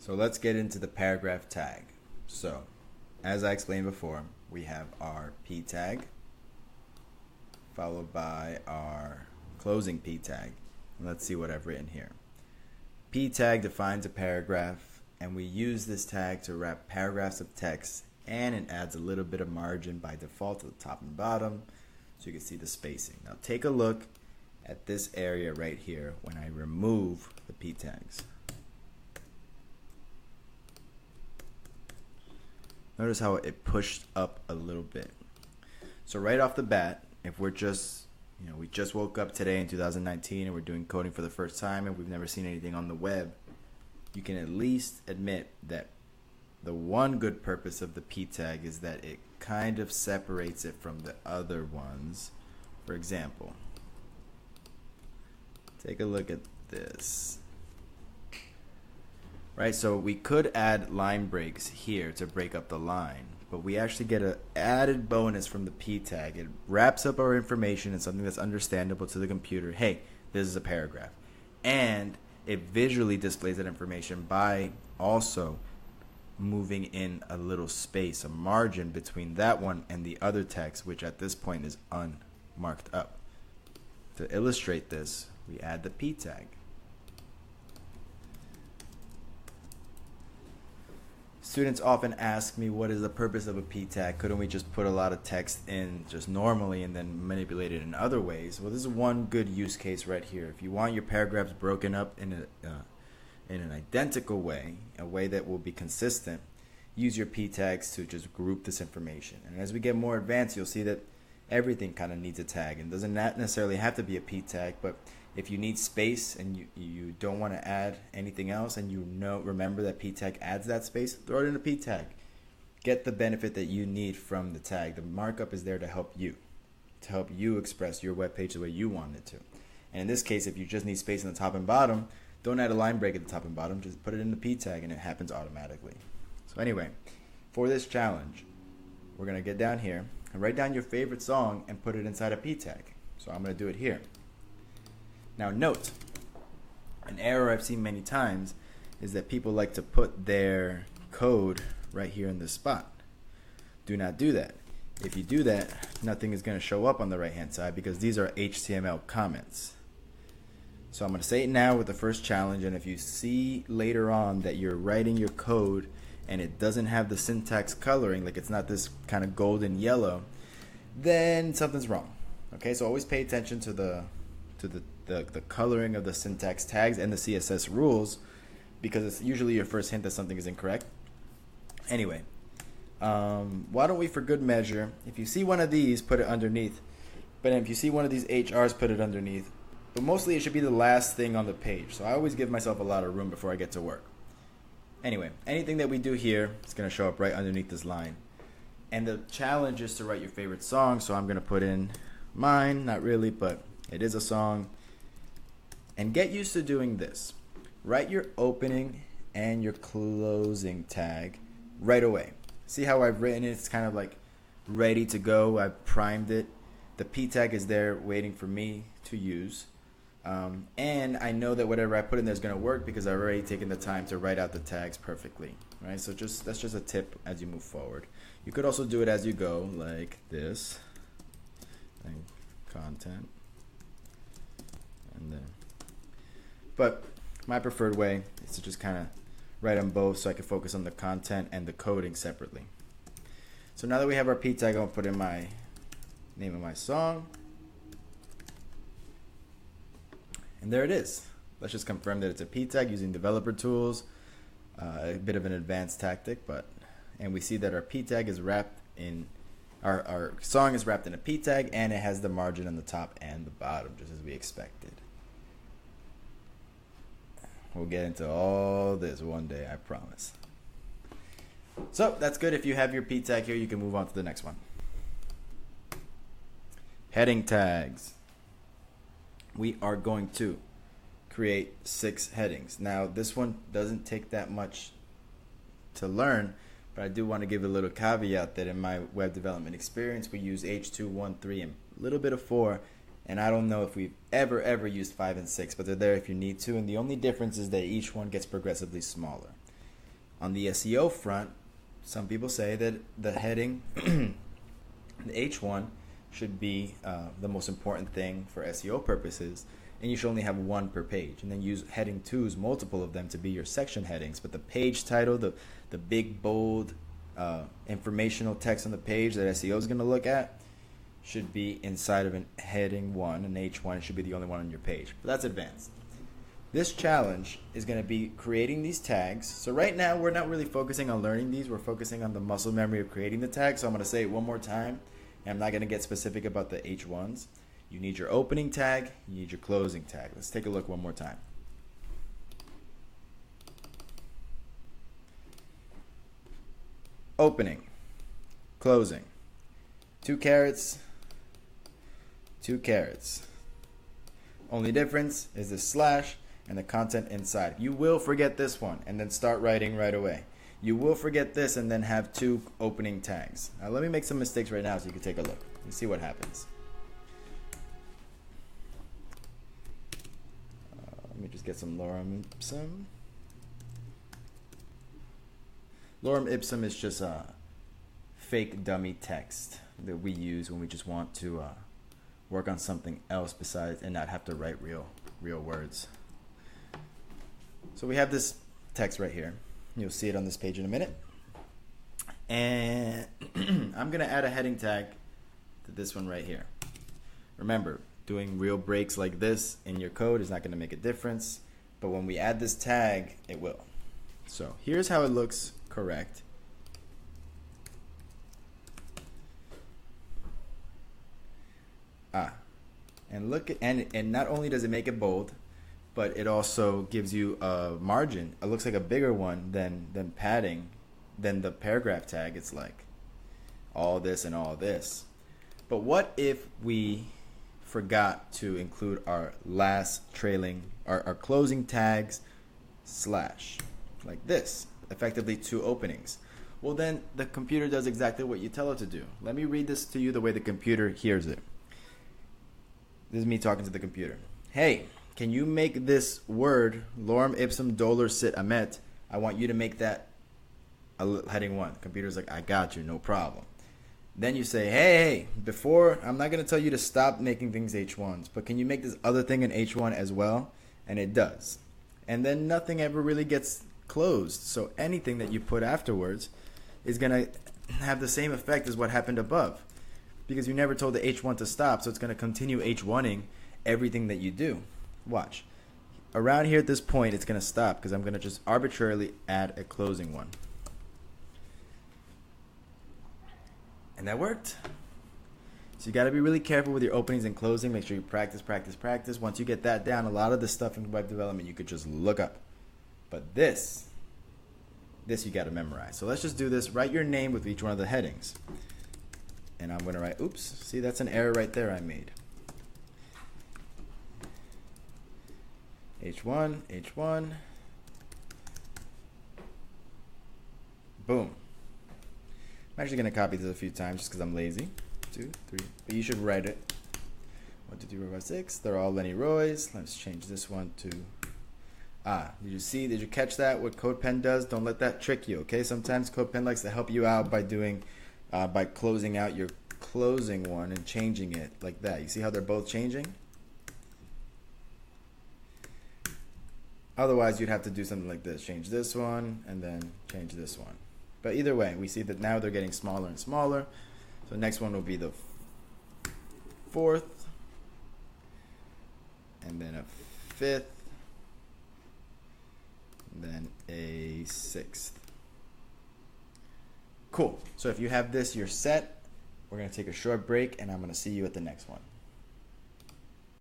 So let's get into the paragraph tag. So, as I explained before, we have our p tag, followed by our closing p tag. Let's see what I've written here. P tag defines a paragraph, and we use this tag to wrap paragraphs of text, and it adds a little bit of margin by default to the top and bottom, so you can see the spacing. Now take a look at this area right here when I remove the p tags. Notice how it pushed up a little bit. So right off the bat, if we're just, we just woke up today in 2019 and we're doing coding for the first time and we've never seen anything on the web, you can at least admit that the one good purpose of the p tag is that it kind of separates it from the other ones. For example, take a look at this. Right, so we could add line breaks here to break up the line, but we actually get an added bonus from the p tag. It wraps up our information in something that's understandable to the computer. Hey, this is a paragraph. And it visually displays that information by also moving in a little space, a margin between that one and the other text, which at this point is unmarked up. To illustrate this, we add the p tag. Students often ask me, what is the purpose of a p tag? Couldn't we just put a lot of text in just normally and then manipulate it in other ways? Well, this is one good use case right here. If you want your paragraphs broken up in an identical way, a way that will be consistent, use your p tags to just group this information. And as we get more advanced, you'll see that everything kind of needs a tag. And doesn't necessarily have to be a p tag, but if you need space and you don't want to add anything else and remember that p tag adds that space, throw it in a p tag. Get the benefit that you need from the tag. The markup is there to help you express your web page the way you want it to. And in this case, if you just need space in the top and bottom, don't add a line break at the top and bottom, just put it in the p tag and it happens automatically. So anyway, for this challenge, we're going to get down here and write down your favorite song and put it inside a p tag. So I'm going to do it here. Now note, an error I've seen many times is that people like to put their code right here in this spot. Do not do that. If you do that, nothing is going to show up on the right hand side because these are HTML comments. So I'm going to say it now with the first challenge, and if you see later on that you're writing your code and it doesn't have the syntax coloring, like it's not this kind of golden yellow, then something's wrong. Okay, so always pay attention to the coloring of the syntax tags and the CSS rules, because it's usually your first hint that something is incorrect. Anyway, why don't we, for good measure, if you see one of these, put it underneath. But if you see one of these HRs, put it underneath. But mostly it should be the last thing on the page. So I always give myself a lot of room before I get to work. Anyway, anything that we do here is going to show up right underneath this line. And the challenge is to write your favorite song. So I'm going to put in mine, not really, but it is a song. And get used to doing this. Write your opening and your closing tag right away. See how I've written it? It's kind of like ready to go. I've primed it. The p tag is there waiting for me to use. And I know that whatever I put in there is going to work because I've already taken the time to write out the tags perfectly. Right? So that's just a tip as you move forward. You could also do it as you go, like this. And content. And then. But my preferred way is to just kind of write them both so I can focus on the content and the coding separately. So now that we have our p tag, I'll put in my name of my song. And there it is. Let's just confirm that it's a p tag using developer tools. A bit of an advanced tactic, and we see that our p tag is wrapped in, our song is wrapped in a p tag, and it has the margin on the top and the bottom, just as we expected. We'll get into all this one day, I promise. So that's good. If you have your p tag here, you can move on to the next one. Heading tags. We are going to create 6 headings. Now this one doesn't take that much to learn, but I do want to give a little caveat that in my web development experience we use H2, 1, 3, and a little bit of 4. And I don't know if we've ever used 5 and 6, but they're there if you need to. And the only difference is that each one gets progressively smaller. On the SEO front, some people say that the heading, the H1, should be the most important thing for SEO purposes, and you should only have one per page, and then use heading 2s, multiple of them, to be your section headings. But the page title, the big bold informational text on the page that SEO is going to look at, should be inside of an heading 1, an H1. It should be the only one on your page. But that's advanced. This challenge is going to be creating these tags. So right now we're not really focusing on learning these. We're focusing on the muscle memory of creating the tags. So I'm going to say it one more time, and I'm not going to get specific about the H1s. You need your opening tag. You need your closing tag. Let's take a look one more time. Opening, closing, 2 carats, 2 carats. Only difference is the slash and the content inside. You will forget this one and then start writing right away. You will forget this and then have 2 opening tags. Now let me make some mistakes right now so you can take a look and see what happens. Let me just get some lorem ipsum. Lorem ipsum is just a fake dummy text that we use when we just want to work on something else besides and not have to write real words. So we have this text right here. You'll see it on this page in a minute. And I'm going to add a heading tag to this one right here. Remember, doing real breaks like this in your code is not going to make a difference, but when we add this tag, it will. So here's how it looks correct. And look at, and not only does it make it bold, but it also gives you a margin. It looks like a bigger one than padding, than the paragraph tag. It's like all this and all this. But what if we forgot to include our last trailing, our closing tags slash, like this, effectively 2 openings? Well, then the computer does exactly what you tell it to do. Let me read this to you the way the computer hears it. This is me talking to the computer. Hey, can you make this word, lorem ipsum dolor sit amet? I want you to make that a heading 1. The computer's like, I got you, no problem. Then you say, hey, before, I'm not going to tell you to stop making things H1s, but can you make this other thing an H1 as well? And it does. And then nothing ever really gets closed. So anything that you put afterwards is going to have the same effect as what happened above, because you never told the H1 to stop, so it's going to continue H1ing everything that you do. Watch. Around here at this point, it's going to stop because I'm going to just arbitrarily add a closing one. And that worked. So you got to be really careful with your openings and closing. Make sure you practice. Once you get that down, a lot of this stuff in web development you could just look up. But this you got to memorize. So let's just do this. Write your name with each one of the headings. And I'm going to write, oops, see, that's an error right there I made. H1, H1. Boom. I'm actually going to copy this a few times just because I'm lazy. 2, 3. But you should write it. 1, 2, 3, 4, 5, 6. They're all Lennyroys. Let's change this one to... did you catch that? What CodePen does? Don't let that trick you, okay? Sometimes CodePen likes to help you out by doing, by closing out your closing one and changing it like that. You see how they're both changing? Otherwise, you'd have to do something like this. Change this one and then change this one. But either way, we see that now they're getting smaller and smaller. So the next one will be the 4th, and then a 5th, and then a 6th. Cool. So if you have this, you're set. We're going to take a short break, and I'm going to see you at the next one.